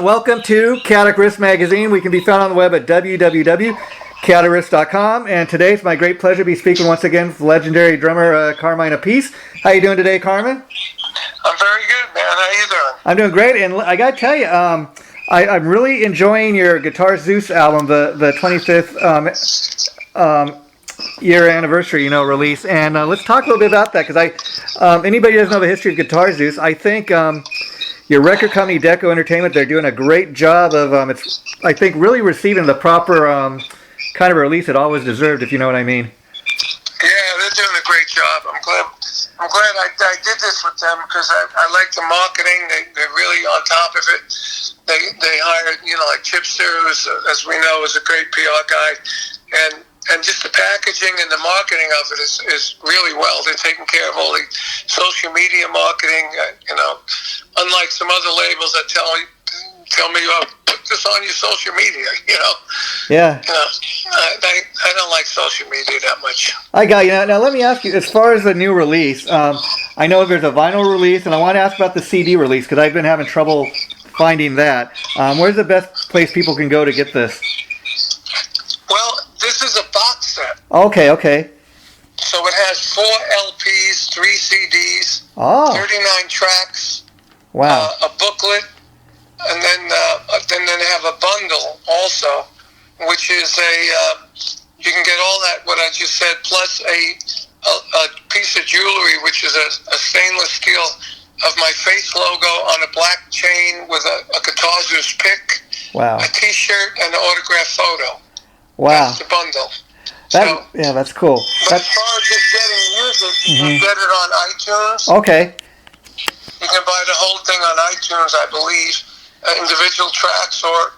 Welcome to Chaotic Riff Magazine. We can be found on the web at www.chaoticriffs.com. And today it's my great pleasure to be speaking once again with legendary drummer Carmine Appice. How you doing today, Carmine? I'm very good, man. How you doing? I'm doing great, and I got to tell you, I'm really enjoying your Guitar Zeus album, the 25th year anniversary, release. And let's talk a little bit about that, because anybody who doesn't know the history of Guitar Zeus, I think your record company, Deco Entertainment, they're doing a great job of, it's, I think, really receiving the proper kind of release it always deserved, if you know what I mean. Yeah, they're doing a great job. I'm glad I did this with them, because I like the marketing. They're really on top of it. They hired, like Chipster, who's, as we know, is a great PR guy, and just the packaging and the marketing of it is really well. They're taking care of all the social media marketing, unlike some other labels that tell me, put this on your social media, Yeah. I don't like social media that much. I got you. Now let me ask you, as far as the new release, I know there's a vinyl release, and I want to ask about the CD release, because I've been having trouble finding that. Where's the best place people can go to get this? Well, this is a box set. Okay. So it has 4 LPs, 3 CDs, 39 tracks, wow, a booklet, and then they have a bundle also, which is you can get all that, what I just said, plus a piece of jewelry, which is a stainless steel of my face logo on a black chain with a Guitar Zeus pick, wow, a T-shirt, and an autographed photo. Wow. That's the bundle. Yeah, that's cool. But as far as just getting music, you can get it on iTunes. Okay. You can buy the whole thing on iTunes, I believe, individual tracks or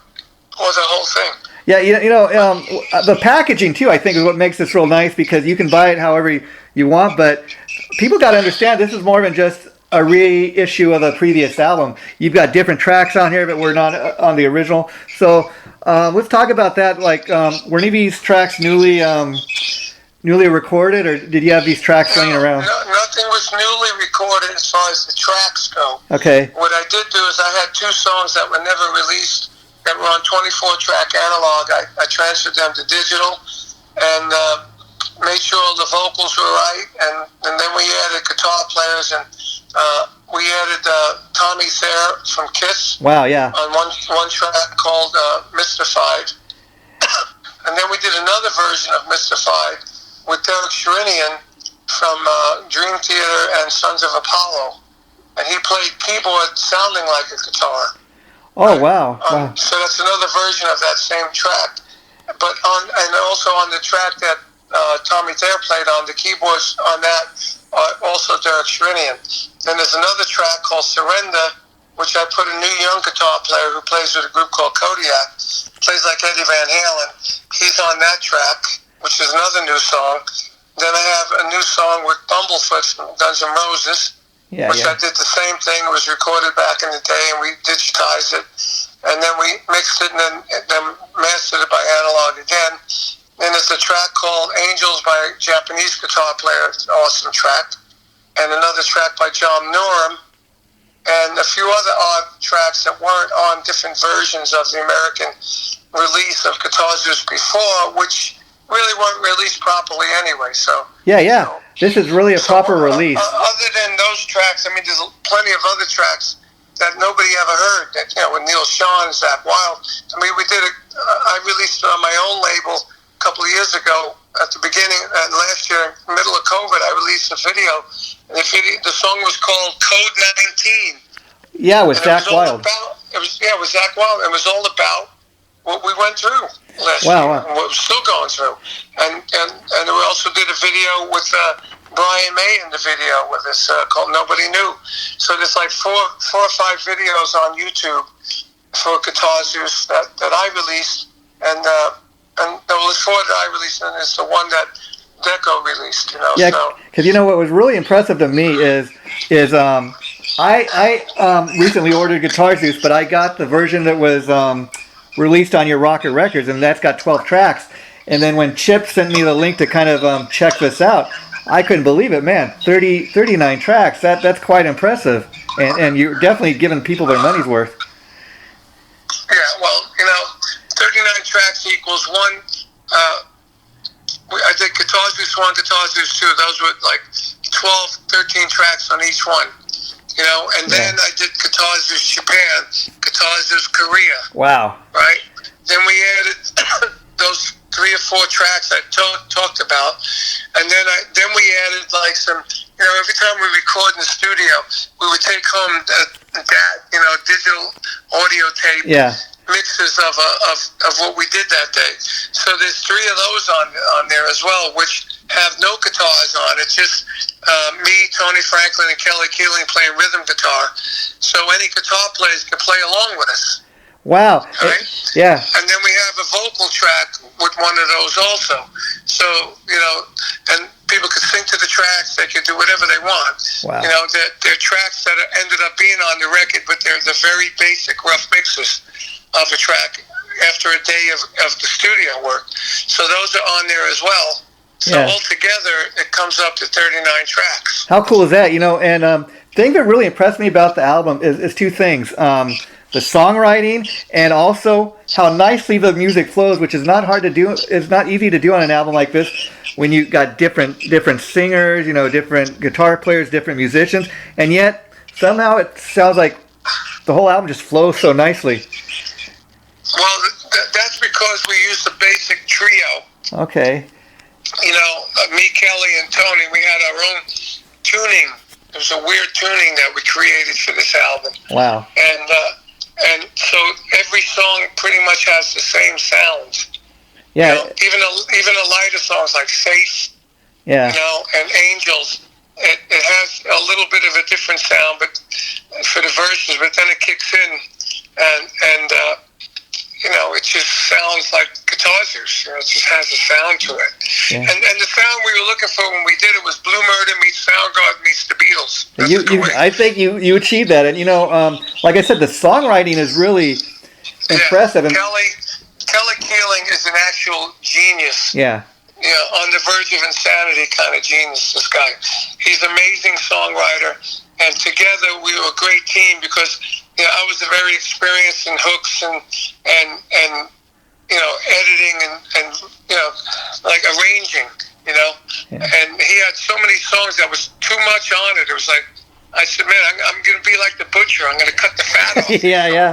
the whole thing. Yeah, the packaging too, I think, is what makes this real nice, because you can buy it however you want, but people got to understand this is more than just a reissue of the previous album. You've got different tracks on here that were not on the original. So let's talk about that. Like, were any of these tracks newly recorded, or did you have these tracks laying around? No, nothing was newly recorded as far as the tracks go. Okay. What I did do is I had 2 songs that were never released that were on 24-track analog. I transferred them to digital and made sure all the vocals were right, and then we added guitar players, and we added Tommy Thayer from Kiss. Wow, yeah. On one track called Mystified. And then we did another version of Mystified with Derek Sherinian from Dream Theater and Sons of Apollo. And he played keyboard sounding like a guitar. Oh, wow. So that's another version of that same track. But and also on the track that Tommy Thayer played on, the keyboards on that are also Derek Sherinian. Then there's another track called Surrender, which I put a new young guitar player who plays with a group called Kodiak, plays like Eddie Van Halen. He's on that track, which is another new song. Then I have a new song with Bumblefoot from Guns N' Roses, which I did the same thing. It was recorded back in the day, and we digitized it. And then we mixed it and then mastered it by analog again. Then there's a track called Angels by a Japanese guitar player, it's an awesome track. And another track by John Norum, and a few other odd tracks that weren't on different versions of the American release of Guitar Zeus before, which really weren't released properly anyway. So this is really a proper release. Other than those tracks, I mean, there's plenty of other tracks that nobody ever heard. That with Neil Sean, Zach Wild. I mean, I released it on my own label a couple of years ago. At the beginning, last year, middle of COVID, I released a video. And the song was called Code 19. Yeah, with Zach Wild. It was Zach Wild. It was all about what we went through last year, and what we're still going through. And we also did a video with Brian May in the video with us called Nobody Knew. So there's like 4 or 5 videos on YouTube for Guitar Zeus that I released, and the 4 that I released, and it's the one that Deco released, Yeah, because what was really impressive to me is I recently ordered Guitar Zeus, but I got the version that was released on your Rocket Records, and that's got 12 tracks. And then when Chip sent me the link to kind of check this out, I couldn't believe it, man. 39 tracks. That's quite impressive, and you're definitely giving people their money's worth. 39 tracks equals one. I did Guitar Zeus 1, Guitar Zeus 2. Those were like 12, 13 tracks on each one. You know, and then I did Guitar Zeus Japan, Guitar Zeus Korea. Wow. Right? Then we added those 3 or 4 tracks I talked about, and then we added like some. You know, every time we record in the studio, we would take home digital audio tape mixes of what we did that day. So there's 3 of those on there as well, which have no guitars on. It's just me, Tony Franklin, and Kelly Keeling playing rhythm guitar. So any guitar players can play along with us. Wow. Right? Yeah. And then we have a vocal track with one of those also. So, you know, and people could sing to the tracks. They could do whatever they want. Wow. You know, they're tracks that ended up being on the record, but they're the very basic rough mixes of a track after a day of the studio work. So those are on there as well. So altogether, it comes up to 39 tracks. How cool is that? You know, and the thing that really impressed me about the album is 2 things. The songwriting, and also how nicely the music flows, which is not hard to do. It's not easy to do on an album like this when you got different singers, you know, different guitar players, different musicians, and yet somehow it sounds like the whole album just flows so nicely. Well, that's because we used the basic trio. Okay. You know, me, Kelly, and Tony, we had our own tuning. It was a weird tuning that we created for this album. Wow. And so every song pretty much has the same sound. Yeah. You know, even the lighter songs like Safe, yeah, you know, and Angels, it has a little bit of a different sound, but for the verses, but then it kicks in, and you know, it just sounds like Guitar Zeus. You know, it just has a sound to it. Yeah. And the sound we were looking for when we did it was Blue Murder meets Soundgarden meets the Beatles. I think you achieved that, and you know, like I said, the songwriting is really impressive. And Kelly Keeling is an actual genius. Yeah. You know, on the verge of insanity kind of genius, this guy. He's an amazing songwriter, and together we were a great team because, you know, I was very experienced in hooks and you know, editing and you know, like arranging, you know. Yeah. And he had so many songs that was too much on it. It was like, I said, man, I'm going to be like the butcher. I'm going to cut the fat off. Yeah.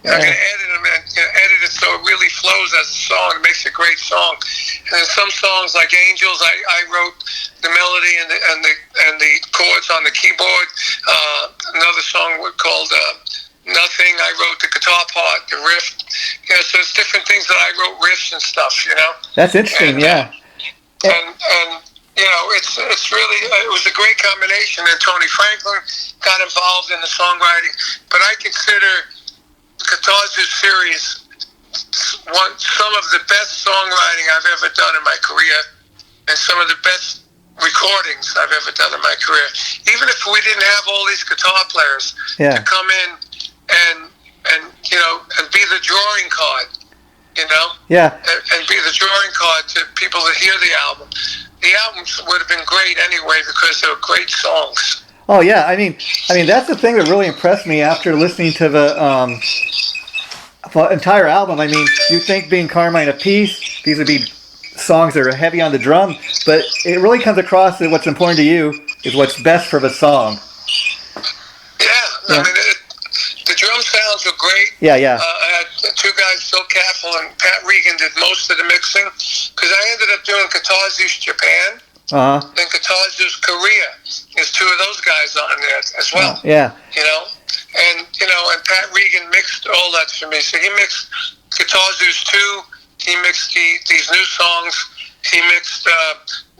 I'm going to edit them and edit it so it really flows as a song. It makes a great song. And then some songs like Angels, I wrote the melody and the chords on the keyboard. Another song called Nothing, I wrote the guitar part, the riff. You know, so it's different things that I wrote riffs and stuff. You know. That's interesting. And you know, it's really it was a great combination. And Tony Franklin got involved in the songwriting, but I consider Guitar Zeus series some of the best songwriting I've ever done in my career, and some of the best recordings I've ever done in my career. Even if we didn't have all these guitar players to come in and you know, and be the drawing card, you know, and be the drawing card to people that hear the album. The albums would have been great anyway because they were great songs. Oh yeah, I mean that's the thing that really impressed me after listening to the entire album. I mean, you think being Carmine Appice, these would be songs that are heavy on the drum, but it really comes across that what's important to you is what's best for the song. Yeah. I mean, the drum sounds were great. Yeah. I had 2 guys, Phil Caffel and Pat Regan, did most of the mixing because I ended up doing Guitar Zeus Japan. And Guitar Zeus Korea. There's 2 of those guys on there as well. Yeah. You know, and Pat Regan mixed all that for me. So he mixed Guitar Zeus 2. He mixed these new songs. He mixed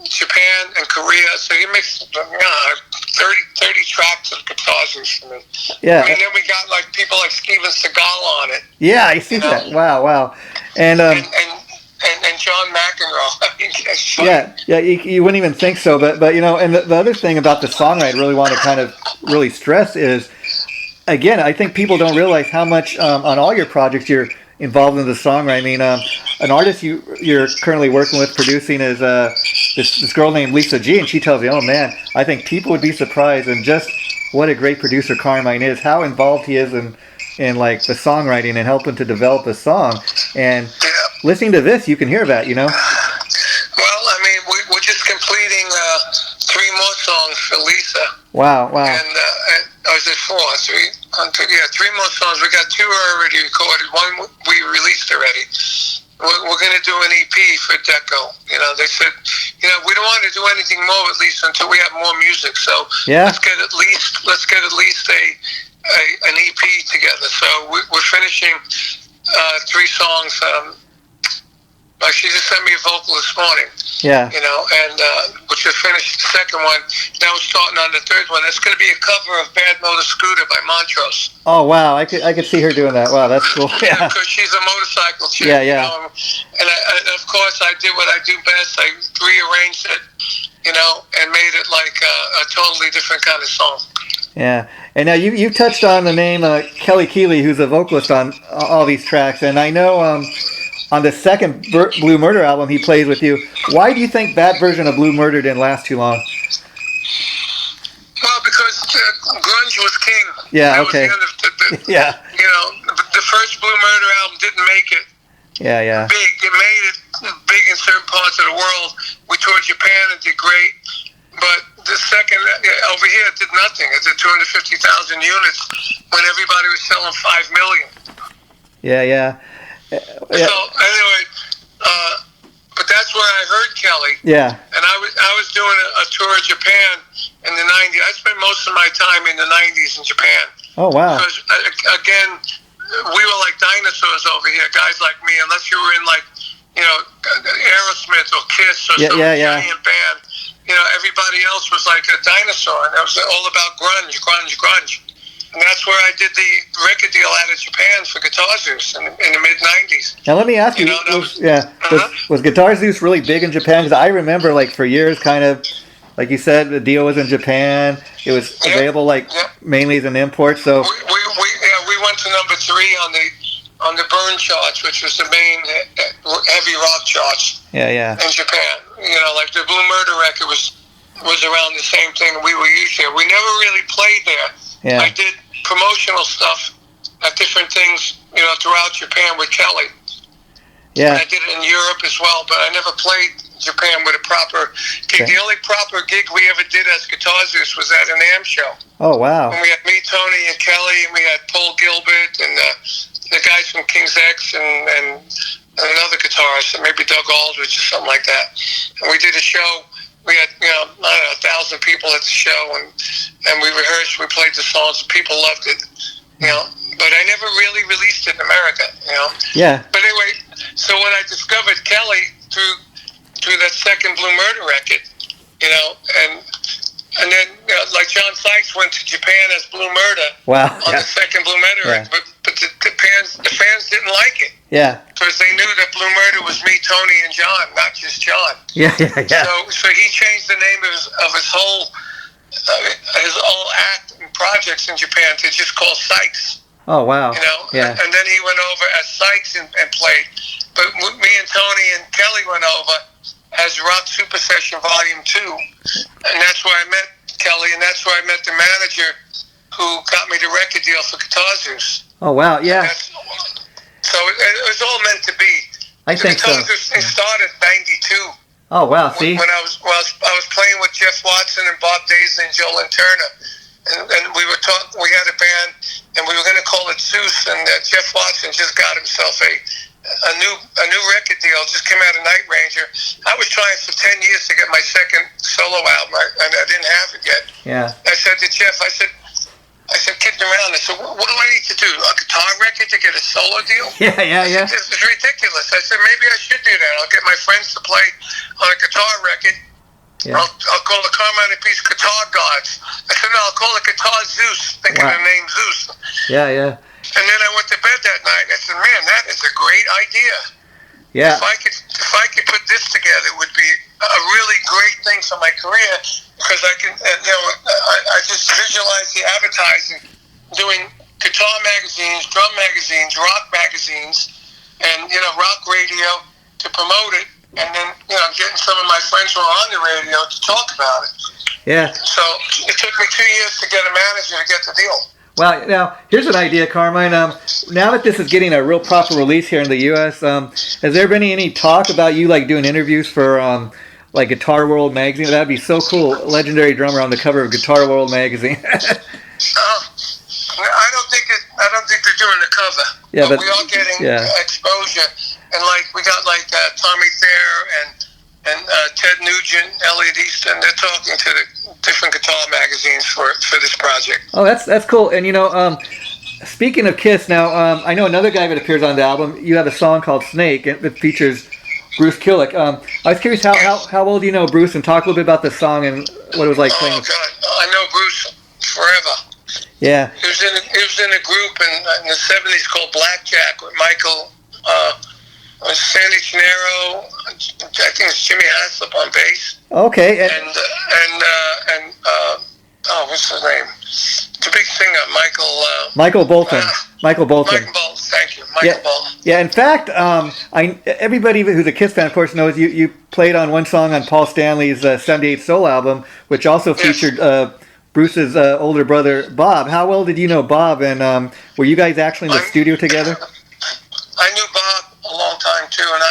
Japan and Korea. So he mixed 30 tracks of Guitar Zeus for me. Yeah. I mean, then we got like people like Steven Seagal on it. Yeah, I see that. Wow. And John McEnroe. Yeah, you wouldn't even think so, but you know, and the other thing about the song I really want to kind of really stress is, again, I think people don't realize how much on all your projects you're involved in the songwriting. I mean, an artist you're currently working with producing is this girl named Lisa G, and she tells me, oh man, I think people would be surprised and just what a great producer Carmine is, how involved he is in in like the songwriting and helping to develop a song. And Yeah. listening to this, you can hear that, you know. Well, I mean, we're just completing 3 more songs for Lisa. Wow, wow. And is it 4? 3? 3 more songs. We got 2 already recorded. 1 we released already. We're going to do an EP for Deco. You know, they said, you know, we don't want to do anything more with Lisa until we have more music. So Yeah. let's get at least an EP together. So we're finishing 3 songs. She just sent me a vocal this morning. Yeah. You know, and we just finished the 2nd one. Now we're starting on the 3rd one. That's going to be a cover of Bad Motor Scooter by Montrose. Oh wow, I could see her doing that. Wow, that's cool. Yeah, Yeah. because she's a motorcycle chick. Yeah, yeah. You know? And of course, I did what I do best. I rearranged it, you know, and made it like a totally different kind of song. Yeah. And now you touched on the name Kelly Keeley, who's a vocalist on all these tracks, and I know on the 2nd Blue Murder album he plays with you. Why do you think that version of Blue Murder didn't last too long? Well, because grunge was king. Yeah, that okay. Was the end of Yeah. You know, the first Blue Murder album didn't make it Yeah, yeah. big. It made it big in certain parts of the world. We toured Japan and did great. But the second, over here, it did nothing. It did 250,000 units when everybody was selling 5 million. Yeah, yeah. So anyway, but that's where I heard Kelly. Yeah. And I was doing a tour of Japan in the 90s. I spent most of my time in the 90s in Japan. Oh wow. Because again, we were like dinosaurs over here. Guys like me, unless you were in like, you know, Aerosmith or Kiss or some giant band. You know, everybody else was like a dinosaur, and it was all about grunge. And that's where I did the record deal out of Japan for Guitar Zeus in the mid-90s. Now let me ask you, was Guitar Zeus really big in Japan? Because I remember, like, for years, kind of, like you said, the deal was in Japan. It was available, like, mainly as an import. So we went to number 3 on the Burn charts, which was the main heavy rock charts. Yeah. In Japan, you know, like the Blue Murder record was around the same thing. We were used there. We never really played there. Yeah. I did promotional stuff at different things, you know, throughout Japan with Kelly. Yeah. And I did it in Europe as well, but I never played Japan with a proper gig. Okay. The only proper gig we ever did as Guitar Zeus was at an AM show. Oh, wow. And we had me, Tony, and Kelly, and we had Paul Gilbert, and the guys from King's X, and another guitarist, maybe Doug Aldrich or something like that. And we did a show. We had, you know, I don't know, 1,000 people at the show, and we rehearsed. We played the songs, and people loved it, you know. But I never really released it in America, you know. Yeah. But anyway, so when I discovered Kelly through that 2nd Blue Murder record, you know, and then, you know, like John Sykes went to Japan as Blue Murder. Wow. On the 2nd Blue Murder record, but the fans didn't like it. Yeah. Because they knew that Blue Murder was me, Tony, and John, not just John. Yeah. So he changed the name of his whole act and projects in Japan to just call Sykes. Oh, wow. You know? Yeah. And then he went over as Sykes and played. But me and Tony and Kelly went over as Rock Super Session Volume 2. And that's where I met Kelly, and that's where I met the manager who got me the record deal for Guitar Zeus. Oh, wow, yeah. So it was all meant to be. I think so. It started in 92. Oh, wow, see? When I was playing with Jeff Watson and Bob Daisley and Joe Lanterna. And we had a band, and we were going to call it Zeus, and Jeff Watson just got himself a new record deal, just came out of Night Ranger. I was trying for 10 years to get my 2nd solo album, and I didn't have it yet. Yeah. I said to Jeff, I said, kidding around, I said, what do I need to do? A guitar record to get a solo deal? Yeah. This is ridiculous. I said, maybe I should do that. I'll get my friends to play on a guitar record. Yeah. I'll call the Carmine Appice Guitar Gods. I said, no, I'll call it Guitar Zeus, thinking of the name Zeus. Yeah. And then I went to bed that night, and I said, man, that is a great idea. Yeah. If I could put this together, it would be a really great thing for my career, because I can, you know, I just visualize the advertising, doing guitar magazines, drum magazines, rock magazines, and, you know, rock radio to promote it, and then, you know, getting some of my friends who are on the radio to talk about it. Yeah. So it took me 2 years to get a manager to get the deal. Well, now here's an idea, Carmine. Now that this is getting a real proper release here in the U.S., has there been any talk about you like doing interviews for like Guitar World magazine? That'd be so cool. Legendary drummer on the cover of Guitar World magazine. I don't think they're doing the cover. Yeah, but we are getting exposure, and like we got like Tommy Thayer and Ted Nugent, Elliot Easton. They're talking to the different guitar magazines for this project. Oh, that's cool. And speaking of Kiss, now I know another guy that appears on the album. You have a song called Snake, and it features Bruce Kulick. I was curious how well do you know Bruce, and talk a little bit about the song and what it was like playing. Oh God, I know Bruce forever. Yeah. He was in a group in the '70s called Blackjack with Michael. Sandy Chinero, I think it's Jimmy Haslip on bass. Okay. And what's his name? The big singer, Michael Bolton. Michael Bolton. Michael Bolton, thank you. Michael Bolton. Yeah, in fact, everybody who's a Kiss fan, of course, knows you played on one song on Paul Stanley's 78 Soul album, which also featured Bruce's older brother, Bob. How well did you know Bob, and were you guys actually in the studio together? I knew Bob a long time, too, and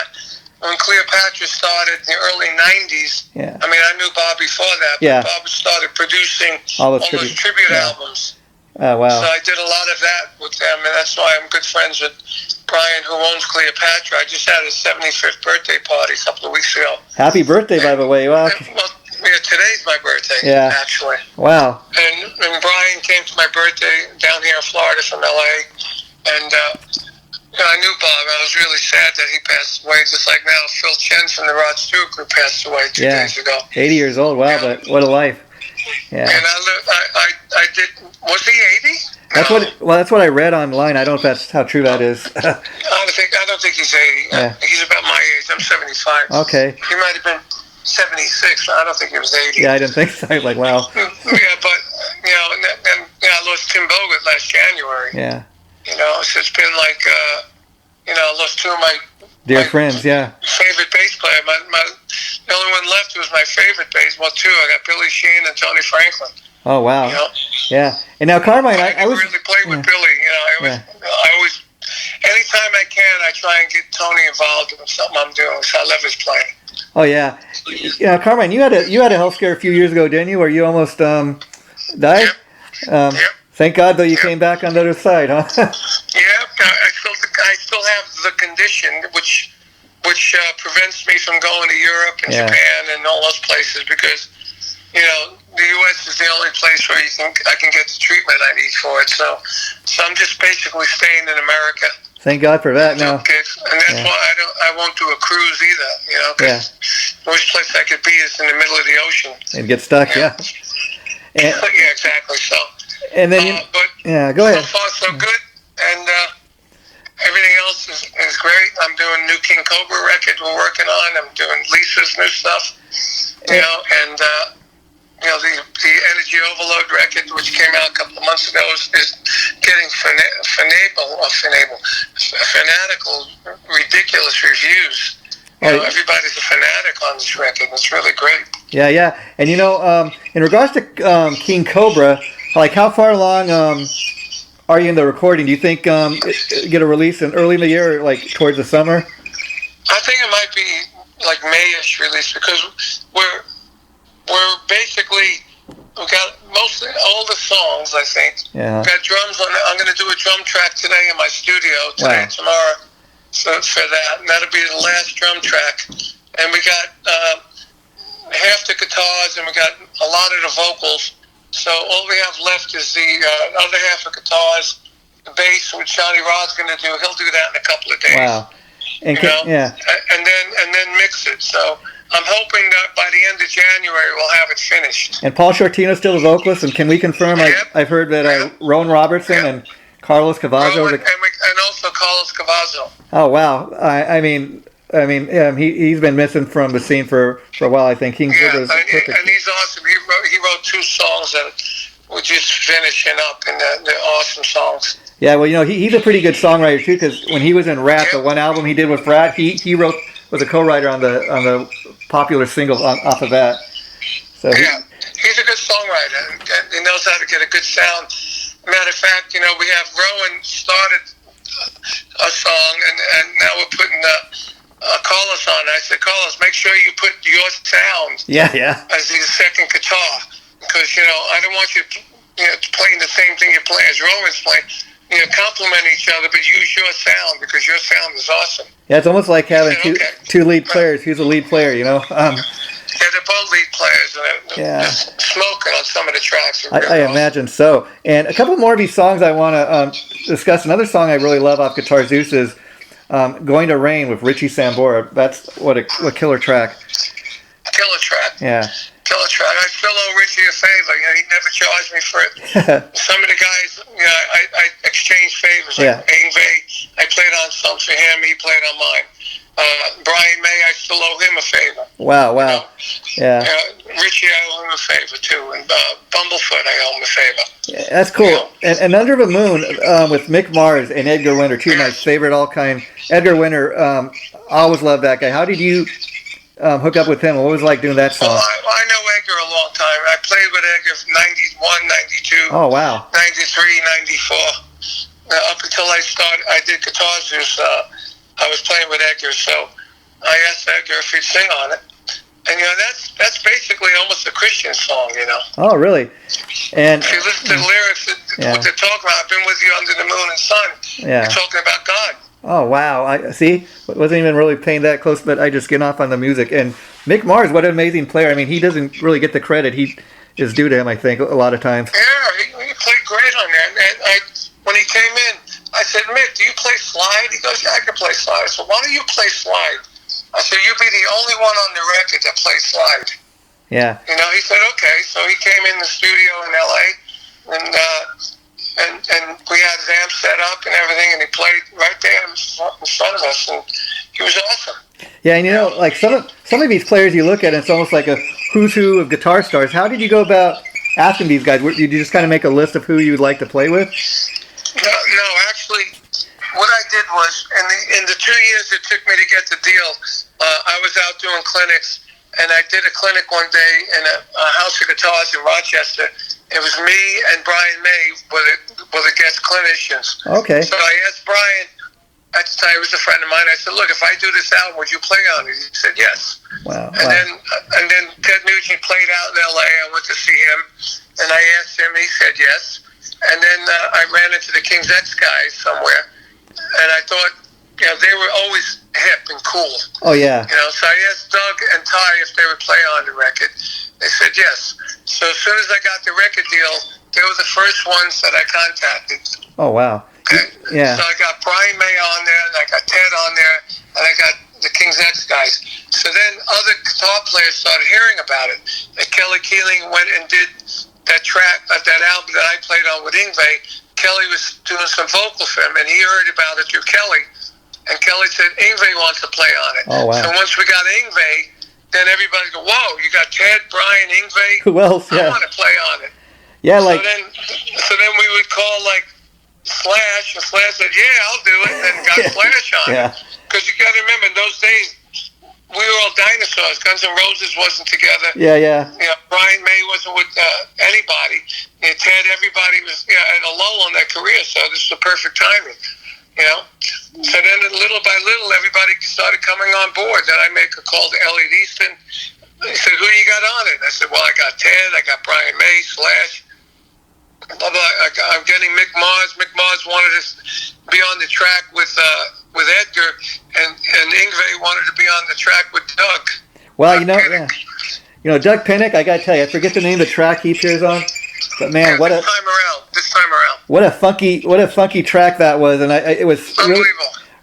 when Cleopatra started in the early 90s, I mean, I knew Bob before that, but Bob started producing all those tribute albums. Oh, wow. So I did a lot of that with them, and that's why I'm good friends with Brian, who owns Cleopatra. I just had his 75th birthday party a couple of weeks ago. Happy birthday, by the way. Wow. Well, today's my birthday, actually. Wow. And Brian came to my birthday down here in Florida from L.A., and I knew Bob. I was really sad that he passed away, just like now Phil Chen from the Rod Stewart Group passed away 2 days ago. 80 years old. Wow, but what a life. Yeah. And I did. Was he 80? That's what I read online. I don't know if that's how true that is. I don't think he's 80. Yeah. He's about my age. I'm 75. Okay. He might have been 76. I don't think he was 80. Yeah, I didn't think so. I was like, wow. Yeah, but and I lost Tim Bogart last January. Yeah. So it's been like I lost two of my dear friends. Yeah. Favorite bass player. The only one left was my favorite bass. Well, two. I got Billy Sheehan and Tony Franklin. Oh wow. Yeah. And now Carmine, I was really played with Billy. I always, anytime I can, I try and get Tony involved in something I'm doing. So I love his playing. Oh yeah. Carmine, you had a health scare a few years ago, didn't you? Where you almost died. Yep. Thank God, though, you came back on the other side, huh? I still have the condition, which prevents me from going to Europe and Japan and all those places, because the U.S. is the only place where I can get the treatment I need for it. So I'm just basically staying in America. Thank God for that. No. And that's why I won't do a cruise either. Because the worst place I could be is in the middle of the ocean and get stuck. Yeah. Yeah, exactly. So. And then go ahead. So far, so good, and everything else is great. I'm doing new King Cobra record we're working on. I'm doing Lisa's new stuff, and the Energy Overload record, which came out a couple of months ago, is getting fanatical, ridiculous reviews. Everybody's a fanatic on this record. It's really great. Yeah. And in regards to King Cobra, like how far along are you in the recording? Do you think get a release early in the year or like towards the summer? I think it might be like May-ish release, because we're basically, we got mostly all the songs, I think. Yeah. We got drums on it. I'm going to do a drum track today in my studio today and tomorrow. So for that, and that'll be the last drum track. And we got half the guitars, and we got a lot of the vocals. So all we have left is the other half of guitars, the bass, which Johnny Rod's going to do. He'll do that in a couple of days. Wow. And and then mix it. So I'm hoping that by the end of January we'll have it finished. And Paul Shortino's still the vocalist, and can we confirm? I've heard that Rowan Robertson and Carlos Cavazo, and also Carlos Cavazo. Oh wow! I mean, he's been missing from the scene for a while. I think King Cobra is perfect. And he's awesome. He wrote two songs that we're just finishing up, and they're awesome songs. Yeah, well, he's a pretty good songwriter too. Because when he was in Rat, the one album he did with Rat, he was a co-writer on the popular singles off of that. So he's a good songwriter, and he knows how to get a good sound. Matter of fact, we have Rowan started a song, and now we're putting Carlos on. I said, Carlos, make sure you put your sound Yeah. as the second guitar, because I don't want you playing the same thing you're playing as Rowan's playing. Complement each other, but use your sound, because your sound is awesome. Yeah, it's almost like having said, two lead players. Who's the lead player? Yeah, they're both lead players, and they're smoking on some of the tracks. I imagine so. And a couple more of these songs I want to discuss. Another song I really love off Guitar Zeus is "Going to Rain" with Richie Sambora. That's what a killer track. Killer track. Yeah. Killer track. I still owe Richie a favor. He never charged me for it. Some of the guys, I exchanged favors. Like Yngwie, I played on some for him. He played on mine. Brian May, I still owe him a favor. Wow. Yeah. Richie, I owe him a favor too, and Bumblefoot, I owe him a favor. Yeah, that's cool. And Under the Moon with Mick Mars and Edgar Winter, two of my favorite all-kind. Edgar Winter, I always loved that guy. How did you hook up with him? What was it like doing that song? Well, I know Edgar a long time. I played with Edgar from 91, 92, Oh, wow. 93, 94. Up until I did Guitar Zeus, I was playing with Edgar, so I asked Edgar if he'd sing on it. And, that's basically almost a Christian song, Oh, really? And if you listen to the lyrics, what they're talking about, I've been with you under the moon and sun. Yeah. They're talking about God. Oh, wow. I see. Wasn't even really paying that close, but I just get off on the music. And Mick Mars, what an amazing player. I mean, he doesn't really get the credit he is due to him, I think, a lot of times. Yeah, he played great on there. And when he came in, I said, Mick, do you play slide? He goes, yeah, I can play slide. I said, why don't you play slide? I said, you'll be the only one on the record that plays slide. Yeah. He said, okay. So he came in the studio in L.A., and we had his amp set up and everything, and he played right there in front of us, and he was awesome. Yeah, and like some of these players you look at, it's almost like a who's who of guitar stars. How did you go about asking these guys? Did you just kind of make a list of who you'd like to play with? No, actually, what I did was, in the 2 years it took me to get the deal, I was out doing clinics, and I did a clinic one day in a house of guitars in Rochester. It was me and Brian May were the guest clinicians. Okay. So I asked Brian, at the time he was a friend of mine, I said, look, if I do this album, would you play on it? He said yes. Wow. And then Ted Nugent played out in L.A. I went to see him, and I asked him, he said yes. And then I ran into the King's X guys somewhere, and I thought, they were always hip and cool. Oh, yeah. So I asked Doug and Ty if they would play on the record. They said yes. So as soon as I got the record deal, they were the first ones that I contacted. Oh, wow. Okay? Yeah. So I got Brian May on there, and I got Ted on there, and I got the King's X guys. So then other guitar players started hearing about it. And Kelly Keeling went and did that track, that album that I played on with Yngwie. Kelly was doing some vocal for him, and he heard about it through Kelly. And Kelly said, Yngwie wants to play on it. Oh, wow. So once we got Yngwie, then everybody go, whoa, you got Ted, Brian, Yngwie? Who else? Yeah. I want to play on it. Yeah, so like... So then we would call, Slash, and Slash said, yeah, I'll do it, and then got Slash on it. Because you got to remember, in those days, we were all dinosaurs. Guns N' Roses wasn't together. Yeah. Brian May wasn't with anybody. Ted, everybody was at a lull in their career, so this was the perfect timing. So then little by little, everybody started coming on board. Then I make a call to Elliot Easton. He said, who you got on it? I said, well, I got Ted, I got Brian May, Slash, blah, blah. I'm getting Mick Mars. Mick Mars wanted to be on the track with Edgar, and Yngwie wanted to be on the track with Doug. Well, Doug Pinnick, I got to tell you, I forget the name of the track he appears on. But man, this time around. What a funky track that was, and it was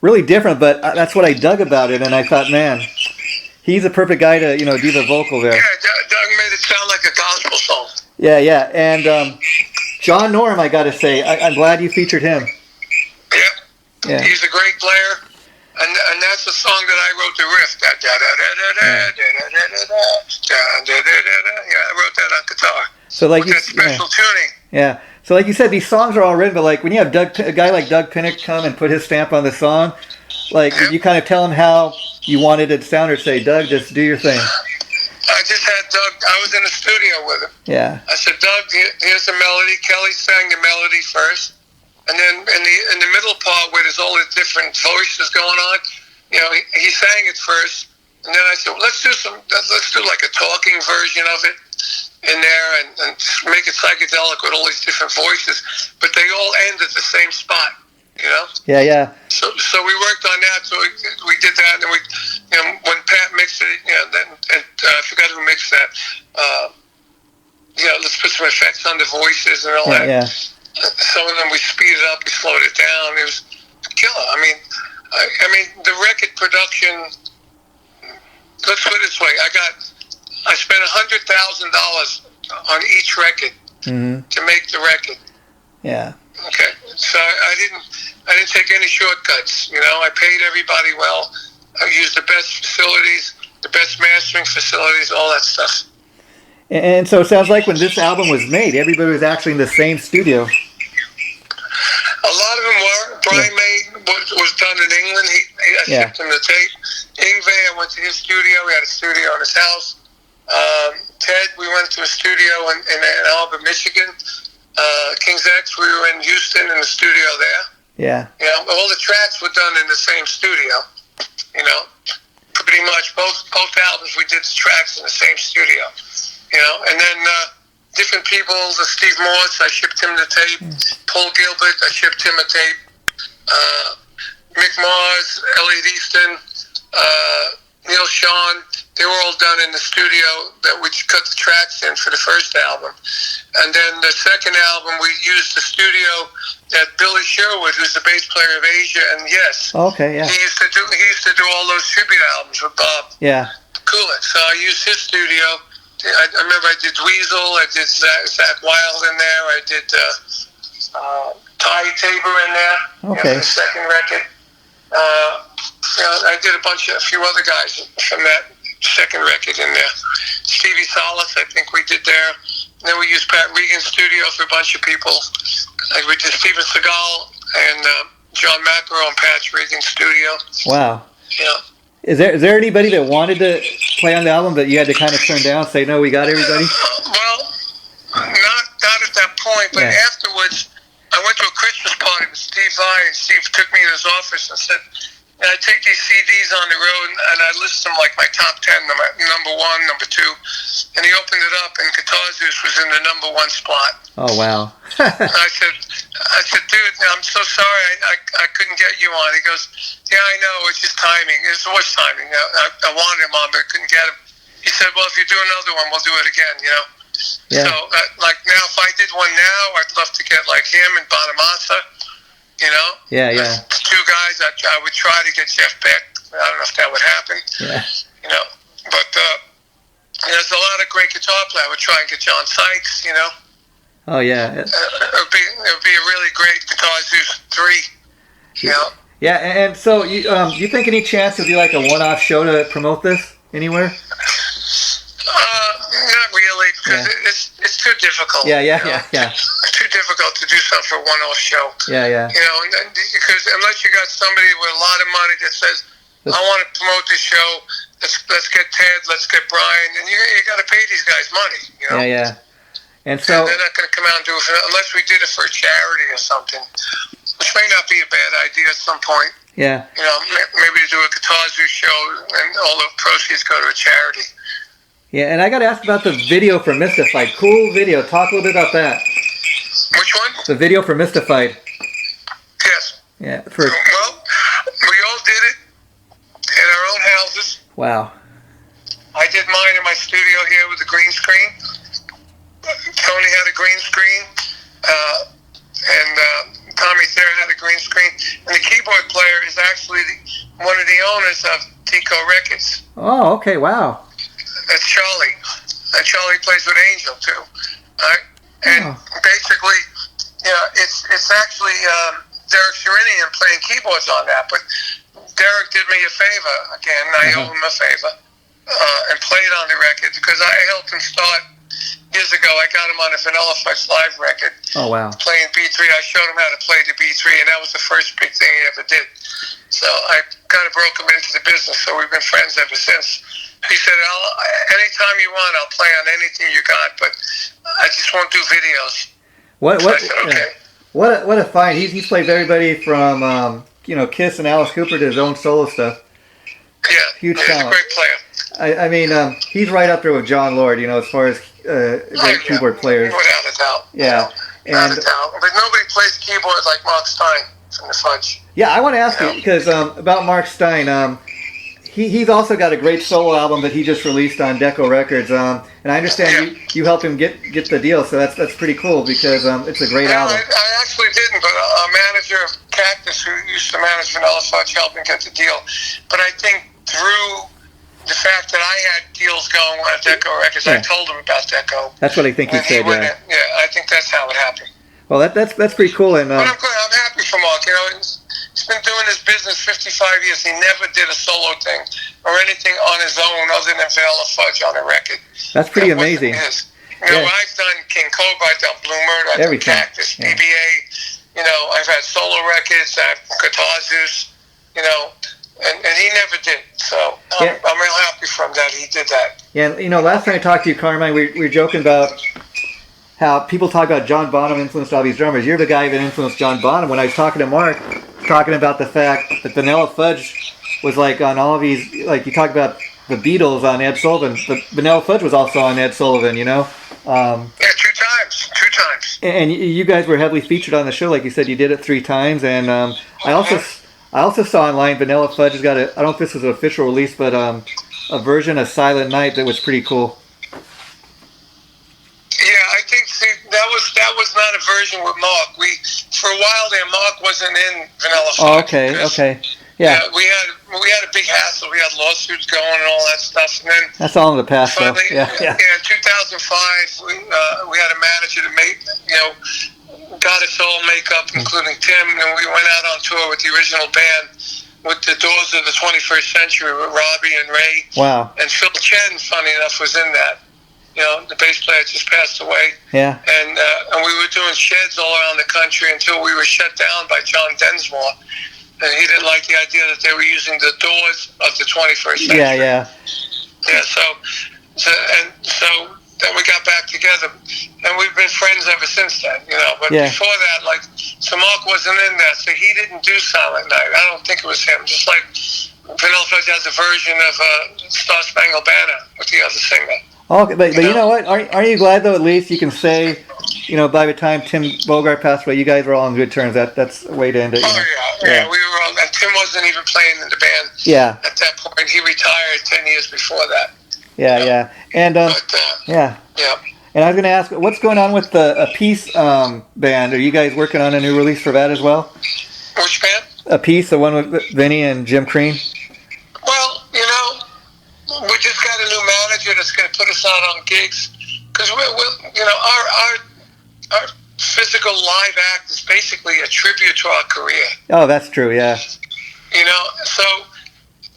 really different. But that's what I dug about it, and I thought, man, he's a perfect guy to do the vocal there. Yeah, Doug made it sound like a gospel song. Yeah, and John Norm, I got to say, I'm glad you featured him. Yeah, he's a great player, and that's the song that I wrote the riff. I wrote that on guitar. So like with that special tuning. Yeah. So like you said, these songs are all written, but like when you have a guy like Doug Pinnick come and put his stamp on the song, did you kind of tell him how you wanted it to sound, or say, Doug, just do your thing? I just had Doug. I was in the studio with him. Yeah. I said, Doug, here's the melody. Kelly sang the melody first, and then in the middle part where there's all the different voices going on, you know, he sang it first, and then I said, well, let's do like a talking version of it in there, and make it psychedelic with all these different voices, but they all end at the same spot. You know? Yeah, yeah. So we worked on that. So we did that, and then we, you know, when Pat mixed it, you know, I forgot who mixed that. You know, let's put some effects on the voices and all that. Yeah. Some of them we speeded up, we slowed it down. It was killer. I mean, the record production. Let's put it this way: I spent $100,000 on each record to make the record. Yeah. Okay, so I didn't take any shortcuts. You know, I paid everybody well. I used the best facilities, the best mastering facilities, all that stuff. And so it sounds like when this album was made, everybody was actually in the same studio. A lot of them were. Brian May was done in England. I shipped him the tape. Yngwie, I went to his studio. We had a studio in his house. Ted, we went to a studio in Ann Arbor, Michigan. King's X, we were in Houston in the studio there. Yeah. You know, all the tracks were done in the same studio. You know, pretty much both albums we did the tracks in the same studio. You know, and then different people. Steve Morse, I shipped him the tape. Paul Gilbert, I shipped him a tape. Mick Mars, Elliot Easton, Neil Sean. They were all done in the studio that we cut the tracks in for the first album. And then the second album, we used the studio that Billy Sherwood, who's the bass player of Asia and Yes. Okay, yeah. He used to do all those tribute albums with Bob. Yeah. Coolin. So I used his studio. I remember I did Dweezil, I did Zach Wilde in there, I did Ty Tabor in there. Okay. You know, the second record. You know, I did a few other guys from that second record in there. Stevie Salas, I think we did there. And then we used Pat Regan's studio for a bunch of people. Like we did Steven Seagal and John McEnroe and Pat Regan's studio. Wow. Yeah. Is there anybody that wanted to play on the album that you had to kind of turn down, say, no, we got everybody? Well, not at that point, but afterwards, I went to a Christmas party with Steve Vai, and Steve took me to his office and said, I take these CDs on the road, and I list them like my top 10, number 1, number 2. And he opened it up, and Guitar Zeus was in the number 1 spot. Oh, wow. I said, dude, I'm so sorry, I couldn't get you on. He goes, yeah, I know, it's just timing. It was timing. I wanted him on, but I couldn't get him. He said, well, if you do another one, we'll do it again, you know. Yeah. So, like now, if I did one now, I'd love to get like him and Bonamassa. You know? Yeah, yeah. Two guys, I would try to get Jeff Beck. I don't know if that would happen. Yeah. You know? But there's a lot of great guitar players. I would try and get John Sykes, you know? Oh, yeah. It would be a really great Guitar Zeus 3, you know? Yeah, and so you think any chance to do like a one-off show to promote this anywhere? Not really, because it's too difficult. Yeah. It's too difficult to do something for a one-off show. Yeah. You know, because unless you got somebody with a lot of money that says, I want to promote this show, let's get Ted, let's get Brian, and you got to pay these guys money, you know? Yeah. And so... they're not going to come out and do it unless we did it for a charity or something, which may not be a bad idea at some point. Yeah. You know, maybe to do a Guitar Zeus show and all the proceeds go to a charity. Yeah, and I got to ask about the video for Mystified. Cool video. Talk a little bit about that. Which one? The video for Mystified. Yes. Yeah. Well, we all did it in our own houses. Wow. I did mine in my studio here with a green screen. Tony had a green screen. And Tommy Thayer had a green screen. And the keyboard player is actually one of the owners of Tico Records. Oh, okay. Wow. That's Charlie. And Charlie plays with Angel, too. All right? And basically, you know, it's actually Derek Sherinian playing keyboards on that. But Derek did me a favor. Again, I owe him a favor. And played on the record because I helped him start years ago. I got him on a Vanilla Fudge Live record. Oh, wow. Playing B3. I showed him how to play the B3, and that was the first big thing he ever did. So I kind of broke him into the business, so we've been friends ever since. He said, anytime you want, I'll play on anything you got, but I just won't do videos. What? So I said, okay. What a find! He's played with everybody from Kiss and Alice Cooper to his own solo stuff. Yeah, Huge he's talent. a great player. I mean, he's right up there with John Lord, as far as great keyboard players. Without a doubt. Yeah. Without a doubt. But nobody plays keyboard like Mark Stein from the Fudge. Yeah, I want to ask you, because about Mark Stein, he's also got a great solo album that he just released on Deco Records, and I understand you helped him get the deal, so that's pretty cool, because it's a great album. I actually didn't, but a manager of Cactus, who used to manage Vanilla Fudge, helped me get the deal. But I think through the fact that I had deals going on Deco Records, I told him about Deco. That's what I think he said, yeah. Yeah, I think that's how it happened. Well, that's pretty cool. And but I'm good. I'm happy for Mark. He's been doing this business 55 years. He never did a solo thing or anything on his own other than Vanilla Fudge on a record. That's pretty amazing. I've done King Cobra, I've done Blue Murder, I've done Cactus, BBA. I've had solo records, I've Guitar Zeus, and he never did. So I'm real happy for him that he did that. Yeah, and last time I talked to you, Carmine, we were joking about how people talk about John Bonham influenced all these drummers. You're the guy that influenced John Bonham. When I was talking to Mark, talking about the fact that Vanilla Fudge was like on all of these, like you talk about the Beatles on Ed Sullivan, but Vanilla Fudge was also on Ed Sullivan, Yeah, two times. And you guys were heavily featured on the show, like you said, you did it 3 times. And I also saw online Vanilla Fudge has got I don't know if this was an official release, but a version of Silent Night that was pretty cool. Yeah, I think that was not a version with Mark. For a while there, Mark wasn't in Vanilla Fudge. Oh, okay. Yeah. We had a big hassle. We had lawsuits going and all that stuff. And then that's all in the past, finally, though. Yeah. In 2005, we had a manager that got us all makeup, including Tim, and we went out on tour with the original band with the Doors of the 21st Century with Robbie and Ray. Wow. And Phil Chen, funny enough, was in that. The bass player just passed away. Yeah. And we were doing sheds all around the country until we were shut down by John Densmore. And he didn't like the idea that they were using the Doors of the 21st century. Yeah. Yeah, so then we got back together. And we've been friends ever since then, But before that, so Mark wasn't in that, so he didn't do Silent Night. I don't think it was him. Just like Vanilla Fudge has a version of Star Spangled Banner with the other singer. Okay, but you know what? Aren't you glad, though, at least you can say, by the time Tim Bogart passed away, you guys were all on good terms. That's a way to end it. Yeah, we were all, and Tim wasn't even playing in the band. Yeah. At that point, he retired 10 years before that. Yeah. And yeah. And I was going to ask, what's going on with the Appice band? Are you guys working on a new release for that as well? Which band? Appice, the one with Vinny and Jim Crean. Well, we just got a new manager that's going to put us out on gigs because our physical live act is basically a tribute to our career. Oh, that's true. Yeah. So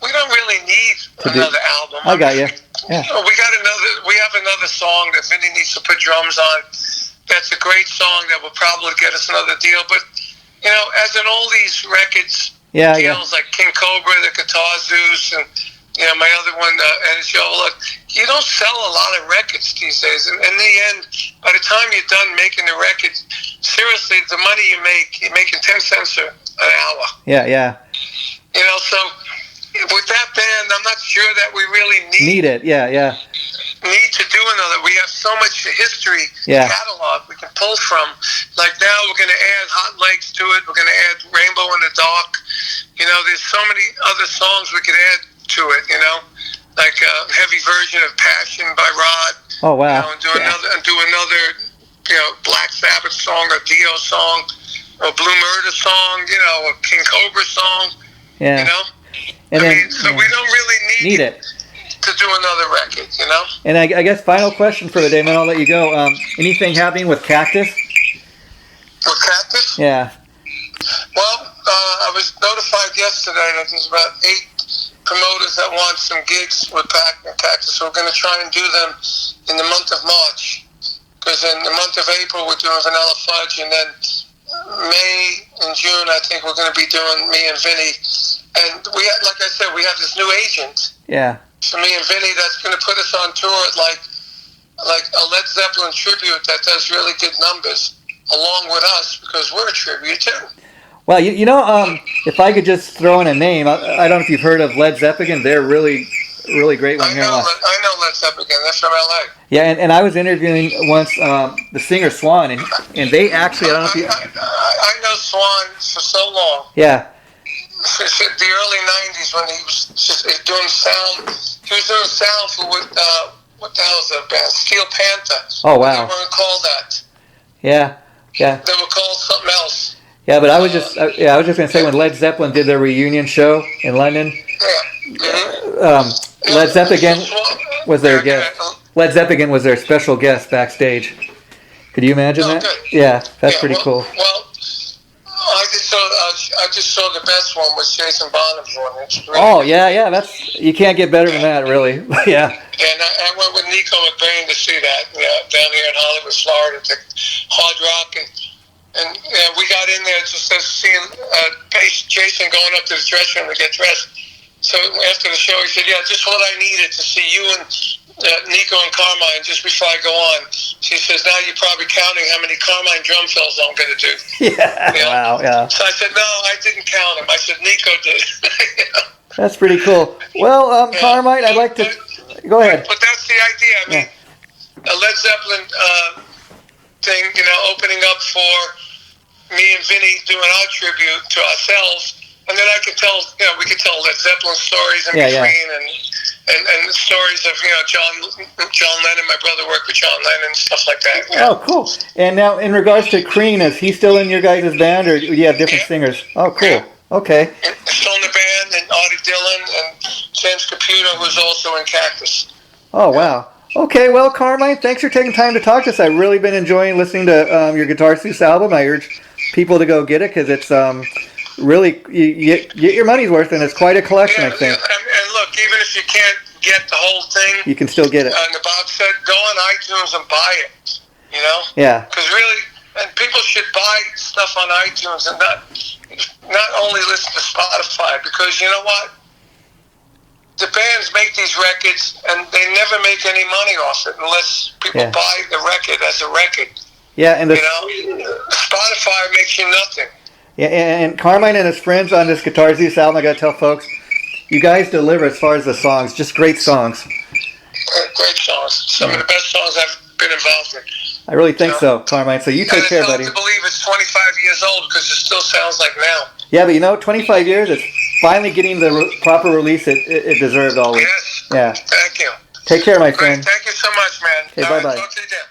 we don't really need another album. I got you. Yeah. We have another song that Vinny needs to put drums on. That's a great song that will probably get us another deal. But as in all these records, deals like King Cobra, the Guitar Zeus, and my other one, Energy Overload, you don't sell a lot of records these days. And in the end, by the time you're done making the record, seriously, the money you're making 10 cents an hour. Yeah. So with that band, I'm not sure that we really need it. Yeah. Need to do another. We have so much history catalog we can pull from. Like now, we're going to add Hot Legs to it. We're going to add Rainbow in the Dark. There's so many other songs we could add to it, like a heavy version of Passion by Rod. Oh, wow. And do another, Black Sabbath song, or Dio song, or Blue Murder song, a King Cobra song. Yeah. We don't really need it to do another record, And I guess final question for the day, man, I'll let you go. Anything happening with Cactus? With Cactus? Yeah. Well, I was notified yesterday that there's about 8 promoters that want some gigs with Cactus, so we're going to try and do them in the month of March. Because in the month of April, we're doing Vanilla Fudge, and then May and June, I think we're going to be doing me and Vinny. And like I said, we have this new agent. Yeah. for me and Vinny, that's going to put us on tour like a Led Zeppelin tribute that does really good numbers along with us, because we're a tribute too. Well, if I could just throw in a name, I don't know if you've heard of Led Zeppelin. They're really great one here in Los. I know Led Zeppelin. They're from LA. Yeah, and I was interviewing once the singer Swan, and they actually, I don't know if you... I know Swan for so long. Yeah. Since the early 90s when he was just doing sound. He was doing sound for what the hell is that band? Steel Panther. Oh, wow. They weren't called that. Yeah. They were called something else. Yeah, but I was just going to say, when Led Zeppelin did their reunion show in London, Led Zeppelin was their guest. Led Zeppelin was their special guest backstage. Could you imagine that? Good. Yeah, that's pretty cool. Well, I just saw the best one was Jason Bonneville. Really that's, you can't get better than that, really. Yeah. And I went with Nico McBain to see that down here in Hollywood, Florida, to Hard Rock, and we got in there just as seeing Jason going up to the dressing room to get dressed. So after the show, he said, "Yeah, just what I needed to see you and Nico and Carmine just before I go on." She says, "Now you're probably counting how many Carmine drum fills I'm going to do." Yeah. You know? Wow. Yeah. So I said, "No, I didn't count them." I said, "Nico did." That's pretty cool. Well, Carmine, I'd like to go ahead. But that's the idea. I mean, a Led Zeppelin thing, opening up for me and Vinny doing our tribute to ourselves. And then I could tell, we could tell Led Zeppelin stories in between, and stories of, John Lennon. My brother worked with John Lennon and stuff like that. Yeah. Oh, cool. And now, in regards to Crean, is he still in your guys' band, or do you have different singers? Oh, cool. Yeah. Okay. And still in the band, and Artie Dillon, and James Caputo, who's also in Cactus. Oh, wow. Okay, well, Carmine, thanks for taking time to talk to us. I've really been enjoying listening to your Guitar Zeus album. I urge people to go get it, because it's... really, you get your money's worth, and it's quite a collection, I think. And look, even if you can't get the whole thing, you can still get it. On the box set, go on iTunes and buy it. Yeah. Because really, and people should buy stuff on iTunes and not only listen to Spotify, because you know what? The bands make these records, and they never make any money off it unless people buy the record as a record. Yeah, and Spotify makes you nothing. Yeah, and Carmine and his friends on this Guitar Zeus album, I got to tell folks, you guys deliver as far as the songs, just great songs. Great songs. Some of the best songs I've been involved in. I really think so, Carmine. So you take care, buddy. It's hard to believe it's 25 years old, because it still sounds like now. Yeah, but 25 years, it's finally getting the proper release it deserved always. Yes. Yeah. Thank you. Take care, my friend. Thank you so much, man. Okay, bye-bye. Talk to you again.